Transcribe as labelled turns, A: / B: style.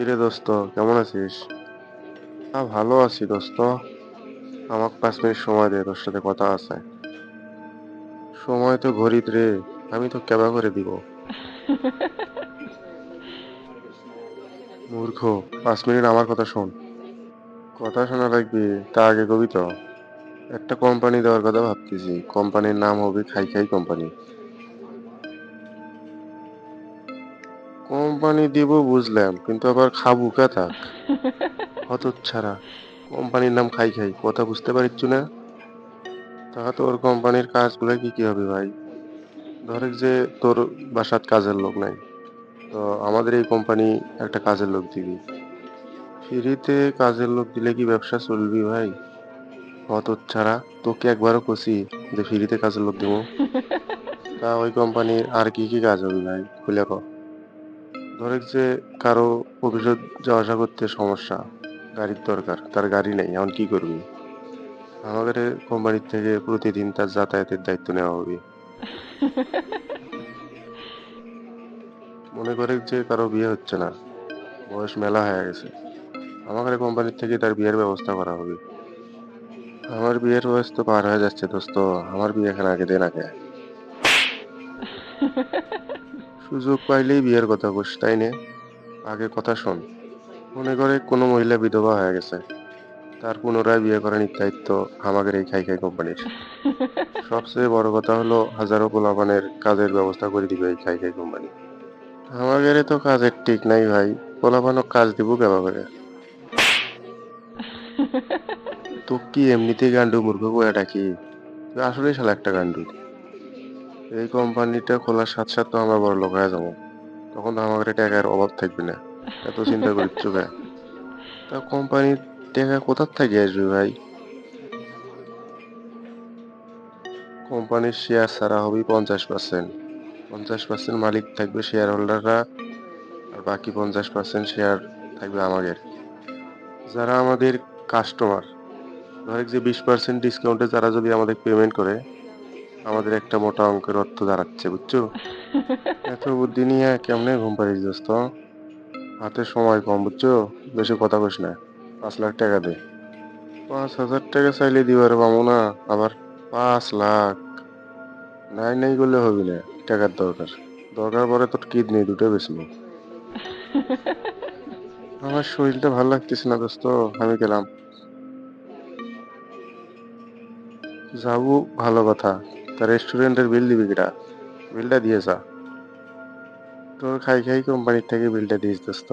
A: কিরে দোস্ত, কেমন আছিস? ভালো আছি দোস্ত। আমাকে 5 মিনিট সময় দে, তোর সাথে কথা আছে। সময় তো ঘড়িত রে, আমি তো কেবা করে দিব। মূর্খ, 5 মিনিট আমার কথা শোন। কথা শোনা লাগবে, তা আগে কবি তো। একটা কোম্পানি দেওয়ার কথা ভাবতেছি, কোম্পানির নাম হবে খাই খাই কোম্পানি। কোম্পানি দিব বুঝলাম, কিন্তু আবার খাবো কে থাক? হতচ্ছাড়া, কোম্পানির নাম খাই খাই, কথা বুঝতে পারিচ্ছ না? তা তোর কোম্পানির কাজগুলো কি কি হবে ভাই? ধরে যে তোর বাসাত কাজের লোক নাই, তো আমাদের এই কোম্পানি একটা কাজের লোক দিবি। ফ্রিতে কাজের লোক দিলে কি ব্যবসা চলবি ভাই? হতচ্ছাড়া, তোকে একবারও কছি যে ফ্রিতে কাজের লোক দিব? তা ওই কোম্পানির আর কি কি কাজ হবে ভাই, খুলে ক। ধরে যে কারো অফিসে যাওয়া আসা করতে সমস্যা, গাড়ির দরকার, তার গাড়ি নেই, এখন কি করবি? আমাদের কোম্পানির থেকে প্রতিদিন তার যাতায়াতের দায়িত্ব নেওয়া হবে। মনে করে যে কারো বিয়ে হচ্ছে না, বয়স মেলা হয়ে গেছে, আমাদের কোম্পানির থেকে তার বিয়ের ব্যবস্থা করা হবে। আমার বিয়ের বয়স তো পার হয়ে যাচ্ছে দোস্ত, আমার বিয়ে এখানে আগে দেন আগে। সুযোগ পাইলেই বিয়ের কথা কস তাই নে? আগে কথা শোন। মনে করে কোনো মহিলা বিধবা হয়ে গেছে, তার পুনরায় বিয়ে করার দায়িত্ব আমাদের এই খাই খাই কোম্পানির। সবচেয়ে বড় কথা হলো হাজারো পোলাপানের কাজের ব্যবস্থা করে দিবে এই খাই খাই কোম্পানি। আমাদের তো কাজের ঠিক নাই ভাই, পোলাপানক কাজ দিব কেবা করে? তো কি এমনিতেই গান্ডু মূর্খ করে ডাকি? তুই আসলেই শালা একটা গান্ডু। এই কোম্পানিটা খোলার সাথে সাথে তো আমরা বড় লোক হয়ে যাবো, তখন তো আমাদের টাকার অভাব থাকবে না। এত চিন্তা করিচ্ছ কে? তা কোম্পানির টাকা কোথা থেকে আসবে ভাই? কোম্পানির শেয়ার ছাড়া হবে 50%। 50% মালিক থাকবে শেয়ার হোল্ডাররা, আর বাকি 50% শেয়ার থাকবে আমাদের, যারা আমাদের কাস্টমার। ধরে যে 20% ডিসকাউন্টে যারা যদি আমাদের পেমেন্ট করে, আমাদের একটা মোটা অঙ্কের অর্থ দাঁড়াচ্ছে, বুঝছো? এত বুদ্ধি নিয়ে কেমনে ঘুম পাড়িস দোস্ত? হাতে সময় কম, বুঝছো? বেশি কথা কইস না। 5 লাখ টাকা দে। 5,000 টাকা চাইলে দিবার পাবো না আবার? 5 লাখ? নাই নাই করলে হবি না, টাকার দরকার। দরকার পড়ে তোর কিডনি দুটো বেচবো। আমার শরীরটা ভালো লাগতেছে না দোস্ত, আমি গেলাম। যাবো, ভালো কথা। তা রেস্টুরেন্টের বিল দিবি কিটা? বিলটা দিয়ে যা। তোর খাই খাই কোম্পানির থেকে বিলটা দিস দোস্ত।